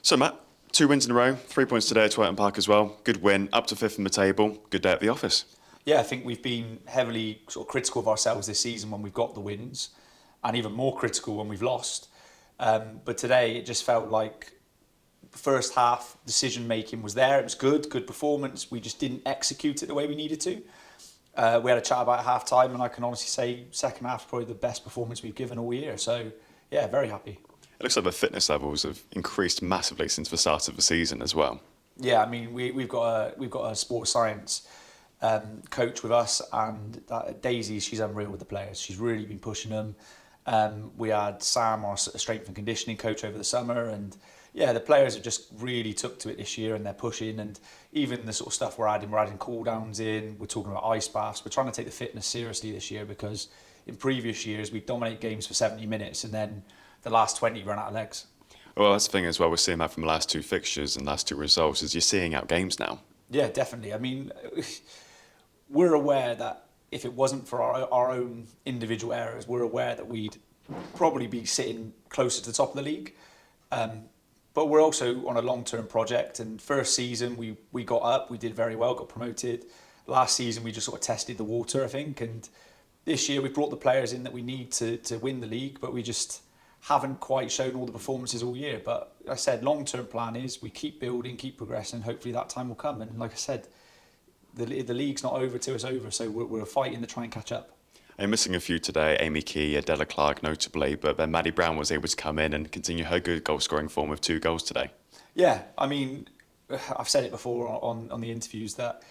So Matt, 2 wins in a row, 3 points today at Twerton Park as well. Good win, up to fifth in the table. Good day at the office. Yeah, I think we've been heavily sort of critical of ourselves this season when we've got the wins, and even more critical when we've lost. But today it just felt like first half decision making was there. It was good performance. We just didn't execute it the way we needed to. We had a chat about half time, and I can honestly say second half probably the best performance we've given all year. So yeah, very happy. It looks like the fitness levels have increased massively since the start of the season as well. Yeah, I mean we've got a sports science coach with us, and Daisy, she's unreal with the players. She's really been pushing them. We had Sam, our strength and conditioning coach, over the summer, and yeah, the players have just really took to it this year, and they're pushing. And even the sort of stuff we're adding cool downs in. We're talking about ice baths. We're trying to take the fitness seriously this year, because in previous years we dominate games for 70 minutes and then the last 20 run out of legs. Well, that's the thing as well. We're seeing that from the last two fixtures and last two results, is you're seeing out games now. Yeah, definitely. I mean, we're aware that if it wasn't for our own individual errors, we're aware that we'd probably be sitting closer to the top of the league. But we're also on a long-term project, and first season we got up, we did very well, got promoted. Last season we just sort of tested the water, I think, and this year we've brought the players in that we need to win the league, but we just haven't quite shown all the performances all year. But like I said, long-term plan is we keep building, keep progressing, hopefully that time will come. And like I said, the league's not over till it's over, so we're fighting to try and catch up. I'm missing a few today, Amy Key, Adela Clark notably, but then Maddie Brown was able to come in and continue her good goal-scoring form with 2 goals today. Yeah, I mean, I've said it before on the interviews that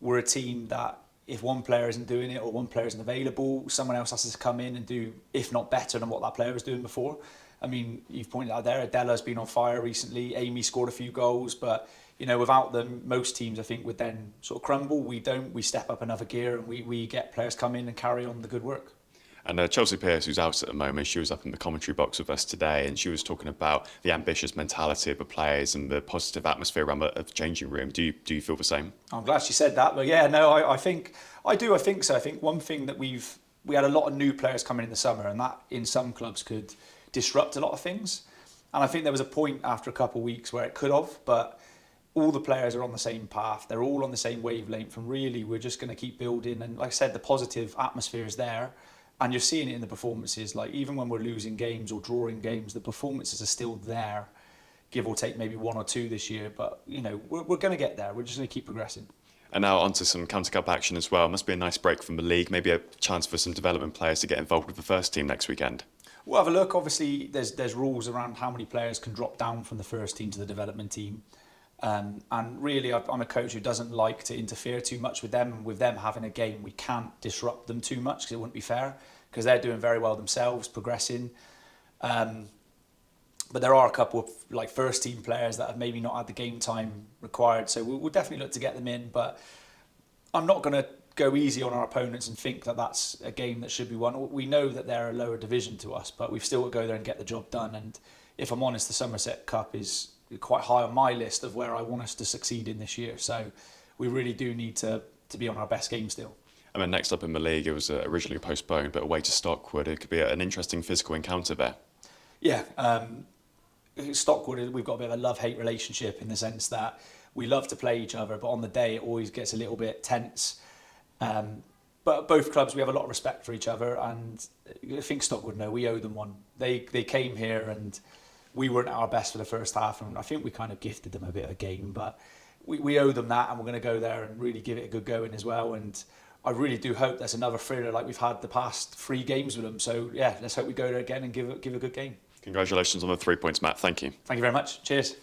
we're a team that if one player isn't doing it or one player isn't available, someone else has to come in and do, if not better than what that player was doing before. I mean, you've pointed out there, Adela's been on fire recently, Amy scored a few goals, but you know, without them, most teams I think would then sort of crumble. We don't. We step up another gear, and we get players come in and carry on the good work. And Chelsea Pearce, who's out at the moment, she was up in the commentary box with us today, and she was talking about the ambitious mentality of the players and the positive atmosphere around the changing room. Do you feel the same? I'm glad she said that, but yeah, no, I think I do. I think so. I think one thing that we had a lot of new players coming in the summer, and that in some clubs could disrupt a lot of things. And I think there was a point after a couple of weeks where it could have, but all the players are on the same path. They're all on the same wavelength, and really we're just going to keep building. And like I said, the positive atmosphere is there, and you're seeing it in the performances. Like even when we're losing games or drawing games, the performances are still there, give or take maybe 1 or 2 this year. But you know, we're going to get there. We're just going to keep progressing. And now onto some counter-cup action as well. Must be a nice break from the league, maybe a chance for some development players to get involved with the first team next weekend. We'll have a look. Obviously, there's rules around how many players can drop down from the first team to the development team. And really, I'm a coach who doesn't like to interfere too much with them. With them having a game, we can't disrupt them too much because it wouldn't be fair, because they're doing very well themselves, progressing. But there are a couple of like first team players that have maybe not had the game time required, so we'll definitely look to get them in. But I'm not going to go easy on our opponents and think that that's a game that should be won. We know that they're a lower division to us, but we've still got to go there and get the job done. And if I'm honest, the Somerset Cup is quite high on my list of where I want us to succeed in this year. So we really do need to be on our best game still. And then next up in the league, it was originally postponed, but away to Stockwood. It could be an interesting physical encounter there. Yeah, Stockwood, we've got a bit of a love-hate relationship in the sense that we love to play each other, but on the day it always gets a little bit tense. But both clubs, we have a lot of respect for each other, and I think Stockwood know we owe them one. They came here and we weren't at our best for the first half, and I think we kind of gifted them a bit of a game, but we owe them that, and we're going to go there and really give it a good going as well. And I really do hope there's another thriller like we've had the past 3 games with them. So yeah, let's hope we go there again and give a good game. Congratulations on the 3 points, Matt. Thank you. Thank you very much. Cheers.